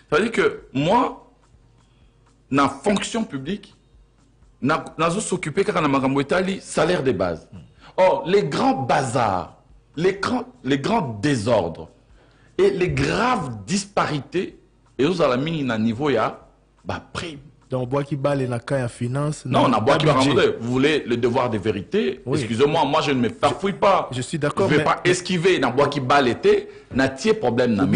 Ça veut dire que moi, dans la fonction publique, nous s'occuper car on salaire de base. Or, les grands bazars, les grands désordres et les graves disparités, et vous avez mis un niveau, il y a prime. Donc, bois qui balle la caille à finance. Non, on a bois qui vous voulez le devoir de vérité. Oui. Excusez-moi, moi je ne me parfouille pas. Je suis d'accord. Je ne vais pas esquiver dans bois qui balle été. N'a pas problème.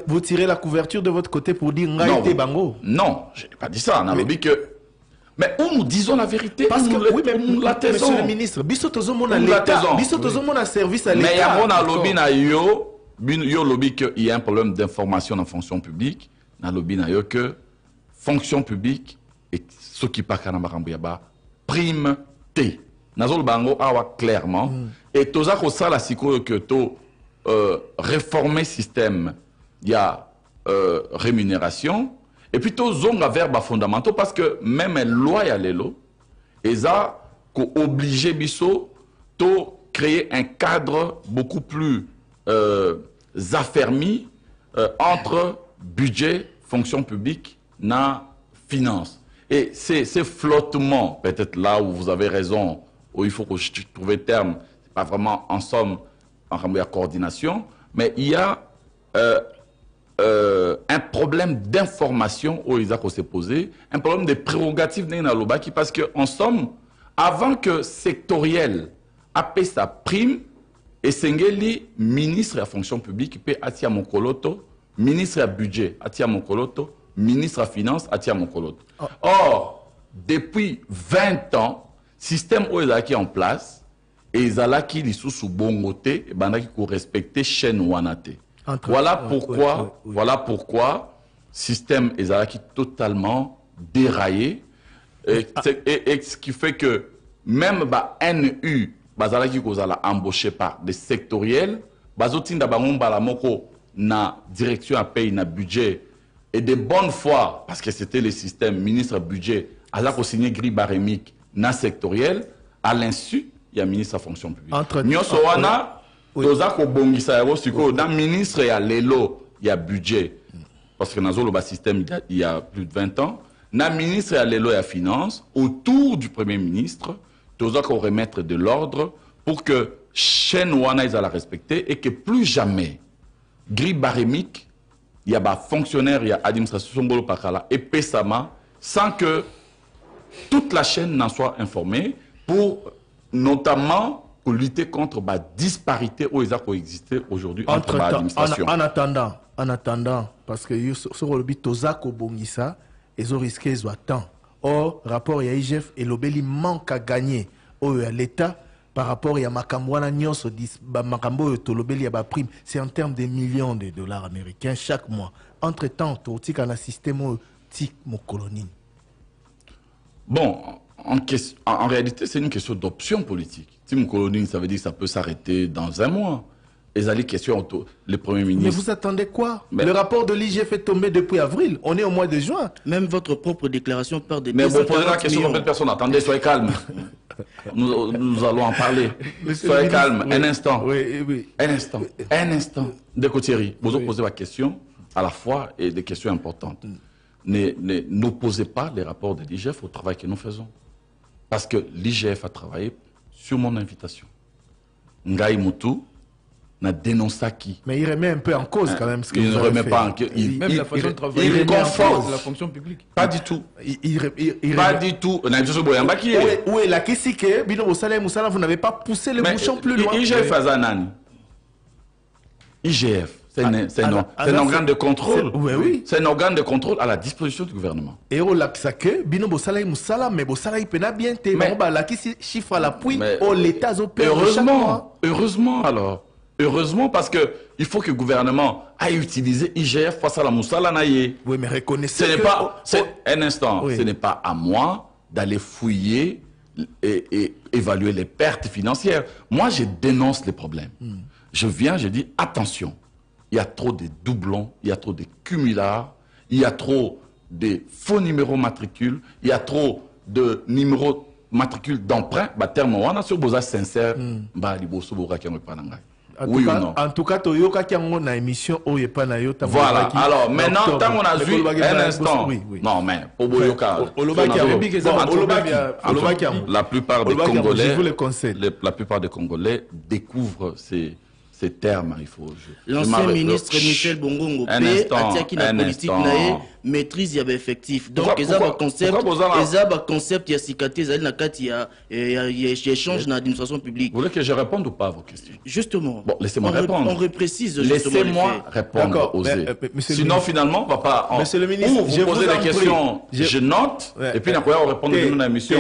Vous tirez la couverture de votre côté pour dire Ngaïté Bango. Non, je n'ai pas dit ça. On a dit que. Mais où nous disons la vérité? Parce que oui, mais la monsieur le ministre, Bissotozo mon service à l'État. Mais il y a un lobby na yo lobby qu'il y a un problème d'information dans la fonction publique. Na lobby na yo que fonction publique et ce qui pas kanambarambuyaba prime T. Nazol bango awa clairement et toza ko sala siko que to réformer système il y a rémunération et puis to zonga verba fondamentaux parce que même loi ya lelo eza ko obliger biso to créer un cadre beaucoup plus affermi entre budget fonction publique na finance. Et ces flottements, peut-être là où vous avez raison, où il faut que je trouve terme, c'est pas vraiment en somme en coordination, mais il y a un problème d'information où ils ont s'est posé, un problème de prérogatives qui parce que en somme, avant que sectoriel appelle sa prime, et Sengeli, ministre de la fonction publique, peut Atia Mokoloto, ministre du budget, Atia Mokoloto, ministre de la finance, Atia Mokoloto. Or, depuis 20 ans, système où ils ont en place, et ils ont qui sous bongoté, et ben qui respecter chaîne wanate. Voilà pourquoi système ils ont totalement déraillé, et ce qui fait que même NU, bazalaki kozala embauché par des sectoriels, bazotinda bangomba la moko na direction à paye na budget et de bonne foi parce que c'était le système ministre budget ala ko signé grille barémique na sectoriel à l'insu il y a ministre à fonction publique. Nyoso wana toza ko bongisa yako siko na ministre ya lelo il y a budget parce que nazolo ba système il y a plus de 20 ans na ministre ya lelo ya finance autour du premier ministre toza ko remettre de l'ordre pour que chaîne wana ils la respecter et que plus jamais grille barémique il y a fonctionnaire, il y a administration bolo pakala et pesama sans que toute la chaîne n'en soit informée pour notamment pour lutter contre la disparité où ils ont coexisté aujourd'hui entre l'administration. En attendant, parce que sur le but tozako bongisa, ils ont risqué ils ont temps. Or, rapport à IGF et l'obéli manque à gagner au l'État par rapport à Makamwana Nyonso, Makambo Tolobeli à prime, c'est en termes de millions de dollars américains chaque mois. Entre-temps, tu as un système tic mon colonie. Bon, en réalité, c'est une question d'option politique. Si mon colonie, ça veut dire que ça peut s'arrêter dans un mois. Et ça, les questions autour, le Premier ministre. Mais vous attendez quoi? Le rapport de l'IGF est tombé depuis avril. On est au mois de juin. Même votre propre déclaration part de... Mais vous posez la question à personne. Attendez, soyez calme. Nous allons en parler. Soyez calme. Un instant. Oui. Un instant. Thierry, vous posez la question à la fois et des questions importantes. N'opposez pas les rapports de l'IGF au travail que nous faisons. Parce que l'IGF a travaillé sur mon invitation. Ngaï Moutou n'a dénoncé qui. Mais il remet un peu en cause quand même ce que il ne remet pas en cause. Même la façon de travailler, il conforte la fonction publique. Pas du tout. Pas du tout. Où est la question que Bino Moussala et Moussala, vous n'avez pas poussé le bouchon plus loin? IGF Azanani. IGF. C'est un organe de contrôle. Oui. C'est un organe de contrôle à la disposition du gouvernement. Et au Laksake, Bino Bossala et Moussala, mais Bossala il peut bien te. Mais la qui chiffre à l'appui au l'État heureusement alors. Heureusement parce que il faut que le gouvernement aille utiliser IGF face à la Moussala Naye. Oui, mais reconnaissez un instant, ce n'est pas à moi d'aller fouiller et évaluer les pertes financières. Moi, je dénonce les problèmes. Je dis attention. Il y a trop de doublons, il y a trop de cumulards, il y a trop de faux numéros matricules, il y a trop de numéros matricules d'emprunt. Terme on a sur besoin sincère, Oui ou non? En tout cas, Toyoka qui a une émission où il n'y a pas de Voilà. Alors, maintenant, tant qu'on a vu un instant. Non, mais pour Boyoka. La plupart des Congolais, la plupart des Congolais découvrent ces termes. Il faut. L'ancien ministre Michel Bongongo Atiaki na politique maîtrise y avait effectif. Donc les concept, concept y a cicatrice, na kati y a échange dans l'administration publique. Vous voulez que je réponde ou pas à vos questions? Justement. Bon, laissez-moi répondre. On reprécise. Laissez-moi répondre. Sinon, finalement, on va pas. Monsieur le ministre, vous posez des questions, je note, et puis on répond dans une émission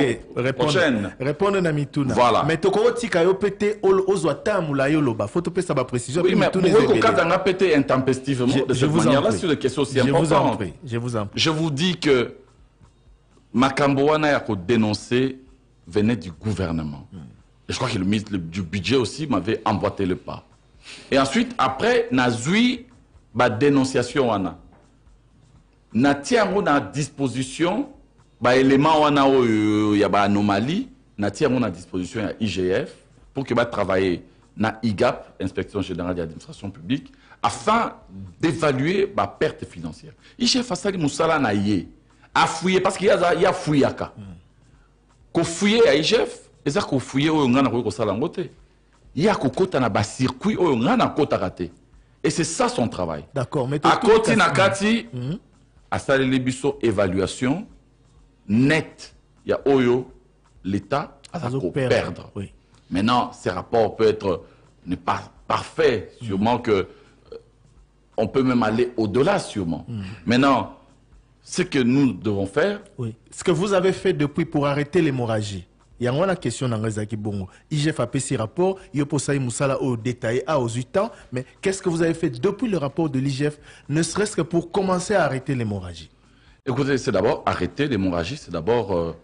prochaine. Répondre à Mituna. Voilà. Mais Tokoro Tikayo pété Ozwata Moulayo-Loba. Faut te sa précision. Oui, mais pourquoi quand on a pété intempestivement de cette manière-là sur des questions aussi importantes? Je vous en prie. Je vous dis que Makamboana Yako dénoncé venait du gouvernement. Et je crois que le ministre du budget aussi m'avait emboîté le pas. Et ensuite, après, Nazui, ma dénonciation wana. Natiango na disposition, ba élément wana il y a ba anomalie, natiango na disposition ya IGF pour que ba travailler na IGAP, Inspection Générale de l'Administration Publique, afin d'évaluer ma perte financière. IGF a sali Moussala na yé, a fouillé, parce qu'il y a fouillé à ka. Ko fouillé à IGF, et ça ko fouillé au ngana ko sala ngote. Il y a kota na ba circuit au ngana kota raté. Et c'est ça son travail. D'accord, mais à côté nakati, à sali libiso évaluation nette, il y a oyo l'État a perdre. Oui. Maintenant, ces rapports peuvent n'est pas parfaits, sûrement que on peut même aller au-delà, sûrement. Maintenant, ce que nous devons faire... Oui. Ce que vous avez fait depuis pour arrêter l'hémorragie, il y a une question dans les Bongo. IGF a fait ces rapports, il y a Moussala au détail à aux 8 ans, mais qu'est-ce que vous avez fait depuis le rapport de l'IGF, ne serait-ce que pour commencer à arrêter l'hémorragie? Écoutez, c'est d'abord arrêter l'hémorragie, c'est d'abord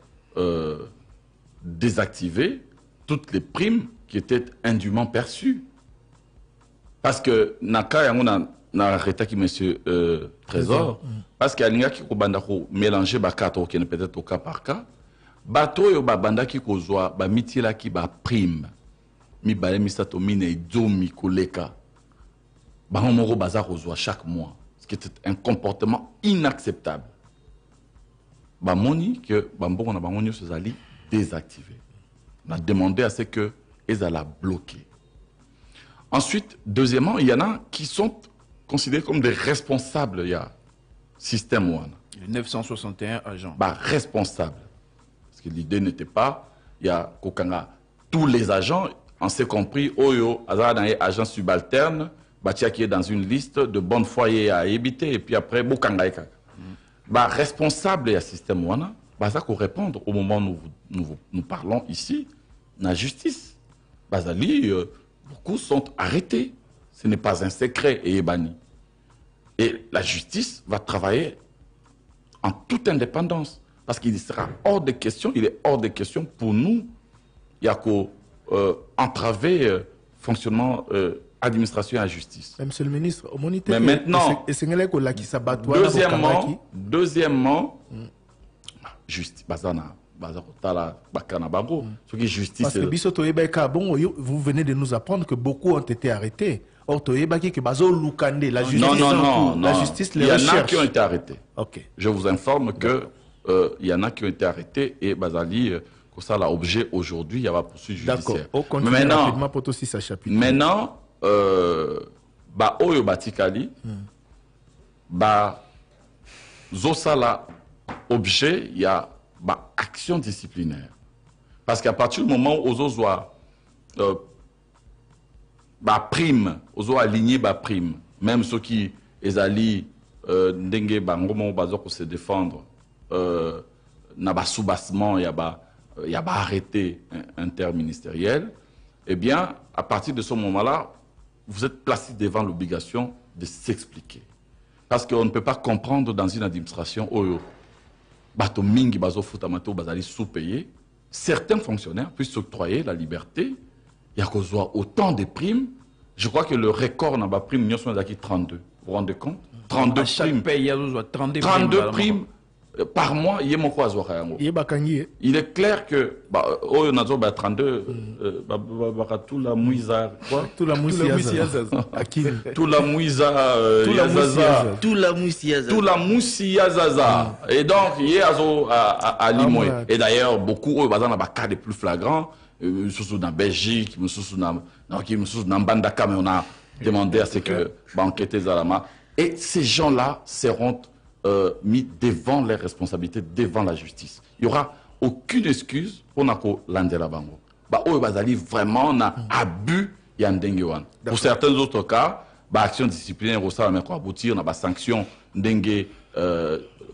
désactiver toutes les primes qui étaient indûment perçues. Parce que Naka n'a arrêté qui monsieur Trésor, parce qu'il y a qui ko mélanger bakato qui est peut-être au cas par cas. Bato yo banda qui kozwa ba mitila qui ba prime. Mi balé misato mine domi koleka. Ba homoro baza kozwa chaque mois, ce qui était un comportement inacceptable. Ba moni que bambongo na bamoni se zali désactiver. On a demandé à ce que ils allaient bloquer. Ensuite, deuxièmement, il y en a qui sont considérés comme des responsables. Il y a système one. 961 agents. Bah, responsables. Parce que l'idée n'était pas, il y a Kokanga, tous les agents, on s'est compris, Oyo, agent subalterne, Batia qui est dans une liste de bonnes foyers à éviter, et puis après, Bokanga. Bah, responsable, il y a système one. Bah, ça qu'on répondre au moment où nous parlons ici, la justice. Bazali, beaucoup sont arrêtés. Ce n'est pas un secret et banni. Et la justice va travailler en toute indépendance. Parce qu'il sera hors de question, il est hors de question pour nous, il y a qu'à entraver fonctionnement administration et la justice. Monsieur le ministre, mais maintenant, deuxièmement, justice, justice. Parce que vous venez de nous apprendre que beaucoup ont été arrêtés. Or, la justice, la justice les recherche. Il y en a recherche. qui ont été arrêtés. Okay. Je vous informe que il y en a qui ont été arrêtés et Bazali, que ça l'a objet aujourd'hui, il y a pas poursuite judiciaire. Mais maintenant, ba oyo batikali, ba zosala objet, il y a ba action disciplinaire. Parce qu'à partir du moment où ozo ba prime, ozo aligné ba prime, même ceux qui ezali ndenge bangomo bazo ko se défendre, na ba soubassement, il y a ba arrêté interministériel, eh bien, à partir de ce moment-là, vous êtes placé devant l'obligation de s'expliquer. Parce qu'on ne peut pas comprendre dans une administration où bato mingi bazo futamato bazali sous-payé, certains fonctionnaires puissent s'octroyer la liberté, il y a autant de primes. Je crois que le record dans la prime, nous sommes 32. Vous vous rendez compte? 32 primes. Chaque pays, il y a 32 primes par mois, il y a mon quoi il est clair que oh on a 32 tout la mouisa quoi tout la mouisa et donc il y a à Limoy et d'ailleurs beaucoup eux bazana ba cas les plus flagrants surtout dans Belgique surtout dans Bandaka mais on a demandé à ce que enquêter Zalama et ces gens-là seront mis devant les responsabilités, devant la justice. Il n'y aura aucune excuse pour l'Andela Bango. Vraiment, on a abus Yandengewan. Pour certains autres cas, action disciplinaire au Salami, aboutir, on a sanction Dengue,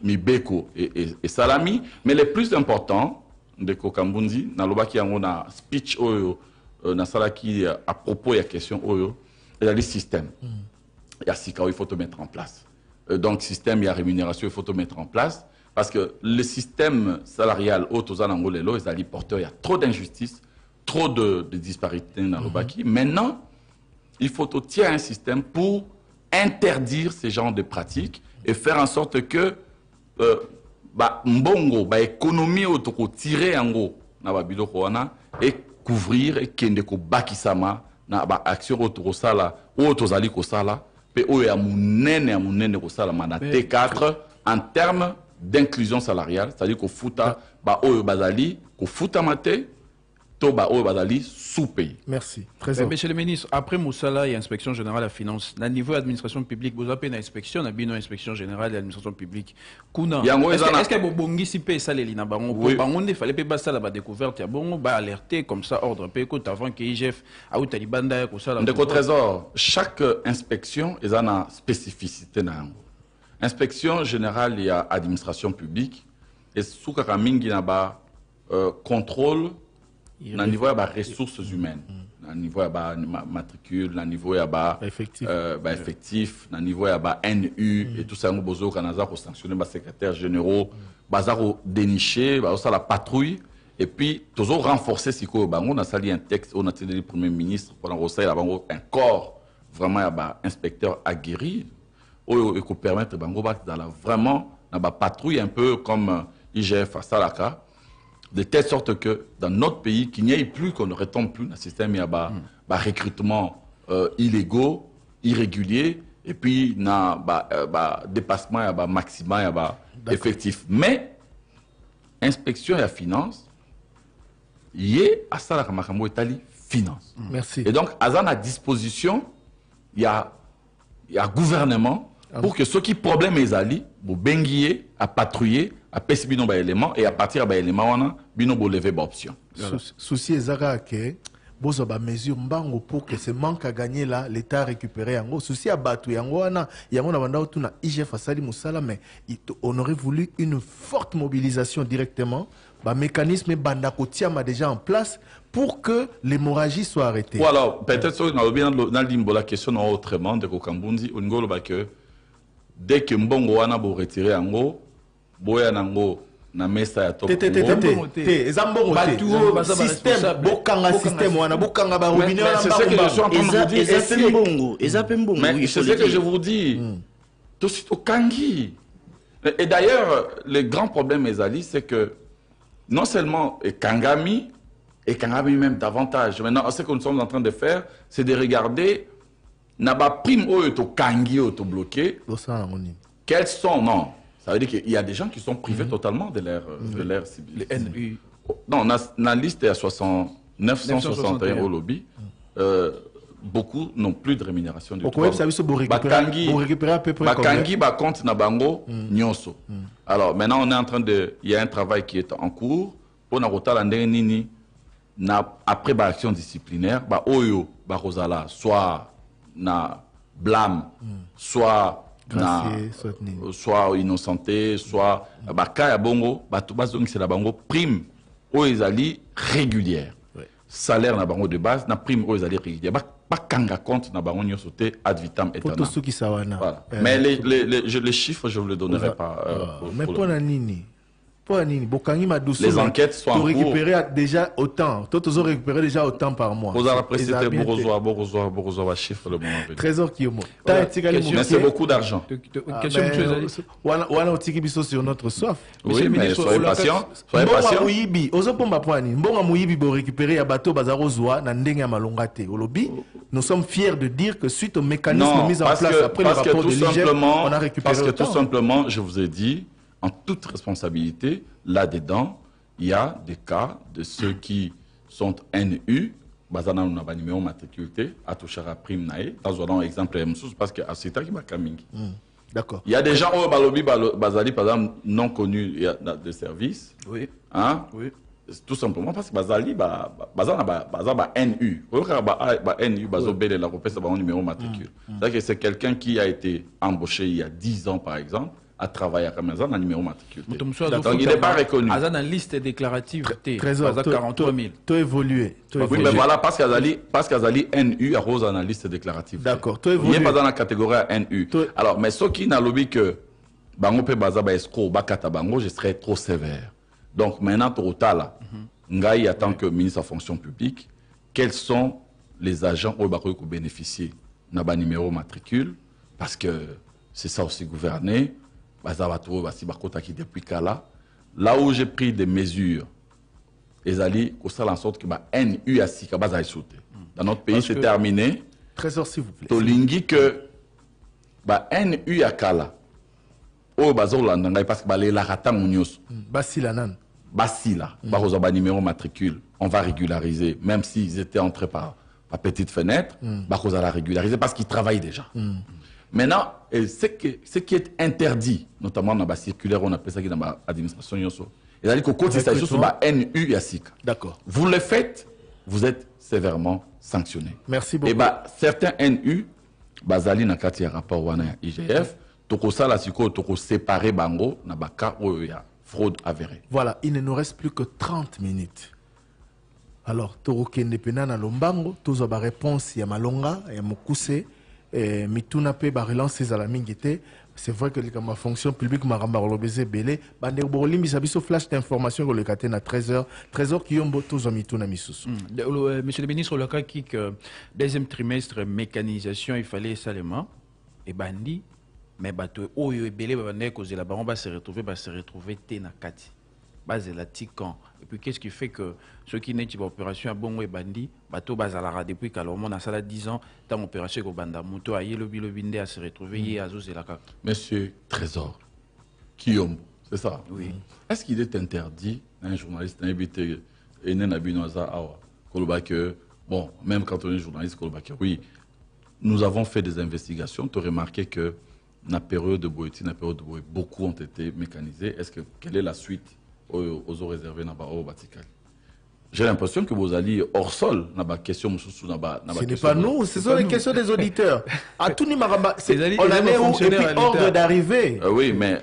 Mibeko et Salami. Mais les plus importants, de Kokambundi, dans le a speech na Salaki à propos de la question, il y a les systèmes. Il y a Sika, il faut te mettre en place. Donc, système, il y a rémunération, il faut tout mettre en place. Parce que le système salarial, il y a trop d'injustice, trop de disparités dans le Baki. Maintenant, il faut tirer un système pour interdire ces genres de pratiques et faire en sorte que l'économie tirer en gros et couvrir et qu'il y ait bakisama na action autour sala ou autour ali ko sala pe o ya munene ko sala na T4 en termes d'inclusion salariale, c'est-à-dire qu'au futa ba o bazali ko futa mate to ba o bazali sous-payé. Merci. Monsieur le ministre, après Moussala et inspection générale à finance, à niveau administration publique, vous avez une inspection, une inspection générale et administration publique. Est-ce que vous bongi si paye ça les lina bango il fallait pas ça la découverte ya bon ba alerter comme ça ordre pe ko avant que IGF a ou talibanda ko ça la. De trésor, chaque inspection est une spécificité na yango. Inspection générale il y a administration publique et sous mingi na ba contrôle na niveau ya ba ressources humaines, na niveau ya ba matricule, na niveau ya ba effectif, na niveau ya ba NU et tout ça ngo bozo kanaza ko sanctionner ba secrétaires généraux, baza ko dénicher, ba ça la patrouille et puis toujours renforcer siko bango na sali un texte on a tenu le premier ministre pour renforcer la bango un corps vraiment ya ba inspecteur aguerri ou ko permettre bango ba dans la vraiment na ba patrouille un peu comme IGF à Salaka. De telle sorte que dans notre pays, qu'il n'y ait plus, qu'on ne retombe plus dans le système, il y a recrutement illégaux, irrégulier, et puis il y a dépassement, il y a maximum, il y a effectif. Mais, inspection et la finance, il y a ça la Kamakambo Italie, finance. Merci. Et donc, à la disposition, il y a gouvernement pour que ceux qui problème les alliés, vous benguiez, à patrouiller, à pèse bino ba élément et à partir ba élément wana bino bo lever ba option. Souci ezaka que bozo ba mesure mbango pour que ce manque à gagner là l'état récupéré yango souci à batu yango wana yango na banda tuna IGF asali musala mais on aurait voulu une forte mobilisation directement ba mécanisme banda kotiama déjà en place pour que l'hémorragie soit arrêtée. Voilà, peut-être que na bien dans limbo la question autrement de Kokambundi ngolo ba que dès que mbongo wana bo retirer yango boya nango na mesa ya top ezambongo système bokanga système wana bokanga ba robinet wana c'est ce que je suis en train de vous dire mais c'est ce que je vous dis tout suite au kangi et d'ailleurs le grand problème Ezali c'est que non seulement et Kangami même davantage maintenant ce que nous sommes en train de faire c'est de regarder na ba prime oyo to kangi oyo to bloqué quels sont non. Ça veut dire qu'il y a des gens qui sont privés totalement de leur cible. Le NU. Non, la liste est à 961 au lobby. Beaucoup n'ont plus de rémunération du tout. Pour récupérer à peu près Bakangi, compte na bango, nyonso. Alors maintenant, on est en train de... Il y a un travail qui est en cours. Pour après l'action disciplinaire, oyo, rosala, soit na blâme, soit... soit innocenté, soit bakaya bongo, batubazong c'est la bango prime ou ezali régulière. Salaire na bango de base, na prime ou ezali régulière. Bakanga compte na bango nyosote ad vitam eternam. Pour tout ce qui sawana. Mais les chiffres je vous les donnerai pas. Mais pour la nini, Les enquêtes sont en cours. Récupérer déjà autant. Toi, ont récupéré déjà autant par mois. Vous avez précisé Borozoa chiffre le moment venu. Trésor qui est mort. Mais c'est beaucoup d'argent. Question on a sur notre soif. Oui, mais soyez patient. Soyez patient. Nous sommes fiers de dire que suite au mécanisme mis en place après le rapport de l'IGF, on a récupéré parce que tout simplement, je vous ai dit, en toute responsabilité, là-dedans, il y a des cas de ceux qui sont NU, bazana na ba numéro matriculé, à toucher à prime nae, dans un exemple, parce que c'est ça qui m'a camingé. D'accord. Il y a des gens au balobi bazali par exemple non connus de service. Oui. Hein? Oui. Tout simplement parce que bazali bazana NU. NU bazo belle la repèse ba numéro matricule. C'est-à-dire que c'est quelqu'un qui a été embauché il y a 10 ans par exemple. À travailler à Amazon un numéro matricule. Donc il n'est pas reconnu. Dans la liste déclarative, Trésor, 43 000. Tu as évolué. Oui, mais voilà, parce qu'Azali NU a rose dans la liste déclarative. D'accord. Il n'est pas dans la catégorie NU. Alors, mais ceux qui n'ont lobby que Bango pe bazaba escroc, bakata bango, je serais trop sévère. Donc maintenant, total, Ngaï en tant que ministre de la fonction publique, quels sont les agents qui ont bénéficié d'un numéro matricule? Parce que c'est ça aussi gouverner. Depuis là où j'ai pris des mesures, les alliés, en sorte que NU a si dans notre pays, c'est terminé. Trésor, s'il vous plaît. Tolingi que NU a kala. Oh, parce que les larata mounios. Basilanan. Basila. Numéro matricule. On va régulariser, même s'ils étaient entrés par petite fenêtre, on va la régulariser parce qu'ils travaillent déjà. Maintenant, ce qui est interdit, notamment dans la circulaire, on appelle ça dans l'administration, c'est-à-dire qu'au côté, c'est juste NU Yassik. D'accord. Vous le faites, vous êtes sévèrement sanctionné. Merci beaucoup. Et certains NU, Bazali n'a qu'à rapport à IGF, toko sala siko, toko séparer bango, n'a pas cas où il y a fraude avérée. Voilà, il ne nous reste plus que 30 minutes. Alors, toko kende pena na lombango, tozo ba réponse ya malonga, ya mokuse. Mituna pe ba relance à la mingité. C'est vrai que ma fonction publique m'a remballé belé. Bande borlimbi sabiso flash d'information que le caté à 13h. 13h qui ont tous mituna misusu. Monsieur le ministre, le cas qui deuxième trimestre mécanisation, il fallait seulement et bandi mais bateau oh yo belé bande cause la baron va se retrouver tena kati. Base la tican. Et puis qu'est-ce qui fait que ceux qui n'ont pas opération à bon et bandit, bateau bazalara depuis qu'à l'homme a ça 10 ans, tant opération au banda, mouto a yé binde à se retrouver yé à zos et la cac. Monsieur Trésor, Kiyombo, c'est ça? Oui. Est-ce qu'il est interdit à un journaliste d'inviter Enen Abinoza Awa, que, bon, même quand on est journaliste, oui, nous avons fait des investigations, tu as remarqué que dans la période de Boïti, beaucoup ont été mécanisés. Quelle est la suite aux eaux réservées dans le Vatican? J'ai l'impression que vous allez hors sol dans la question. Ce n'est pas nous, ce sont les questions des auditeurs. À tout Nimaramba, on en est où? Et puis ordre d'arrivée. Oui, mais.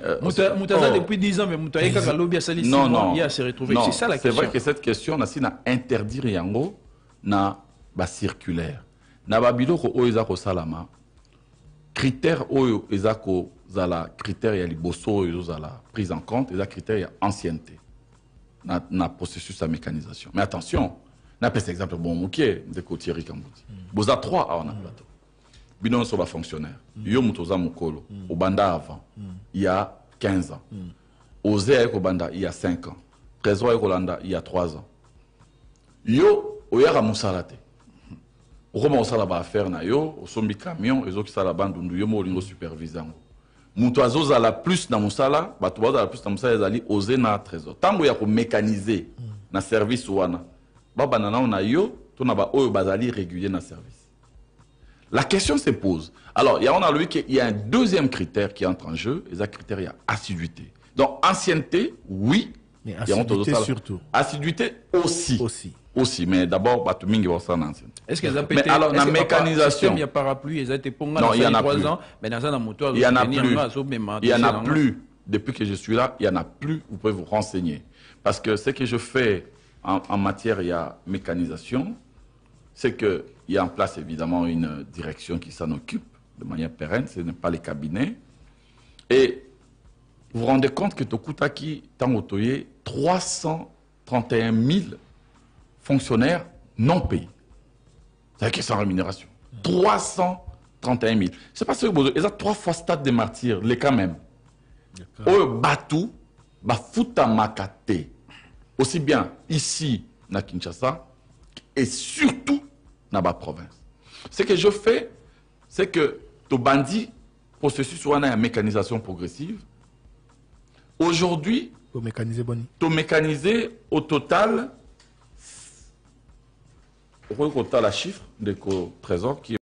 Moutaza depuis 10 ans, mais Moutaï Kakalobi a sali 6 mois, il a se retrouvé. C'est ça la question. C'est vrai que cette question, on a interdit Riango dans la circulaire. Dans la biloko Oizako Salama, critères Oyo Ezako Zala, critères ya liboso Oyo Zala, prise en compte, et la critères ya ancienneté. Dans le processus de mécanisation. Mais attention, on a cet exemple, bon, ok, de Thierry Kambouti. Vous avez 3 à un plateau. Binon sur la fonctionnaire. Yo Moutoza Moukolo, au Banda avant, il y a 15 ans. Osé avec au Banda, il y a 5 ans. Trésor avec Olanda, il y a 3 ans. Yo, Oyara Moussalate. Au moment où ça va faire, yo, au sombi camion, les autres qui sont là bas, yo mo supervisant. Moutouazo za la plus dans Moussala, Batouazo za la plus dans Moussala, ils allaient oser na trésor. Tant qu'il y a mécaniser na service ouana, banana on a yo, tout n'a pas oyo bazali régulier na service. La question se pose. Alors, il y a un deuxième critère qui entre en jeu, et ce critère, il y a assiduité. Donc, ancienneté, oui. Mais assiduité surtout. Assiduité aussi, mais d'abord, Batumingi va s'en ancienneté. Est-ce qu'ils ont pété? Mais alors, la mécanisation. Il y a parapluie, ils ont été pongés dans 3 ans, mais dans un moteur, il y en a plus. Depuis que je suis là, il n'y en a plus. Vous pouvez vous renseigner. Parce que ce que je fais en matière, il y a mécanisation, c'est qu'il y a en place évidemment une direction qui s'en occupe de manière pérenne, ce n'est pas les cabinets. Et vous vous rendez compte que Tokutaki Tangotoye 331 000 fonctionnaires non payés. C'est-à-dire qu'ils sont en rémunération. 331 000. C'est pas ce que vous avez 3 fois stade des martyrs, les quand même. Au Batu, Bafuta Makate. Aussi bien ici, na Kinshasa, et surtout dans la province. Ce que je fais, c'est que le bandit, processus où on a une mécanisation progressive, aujourd'hui, pour mécaniser au total, la chiffre de trésor qui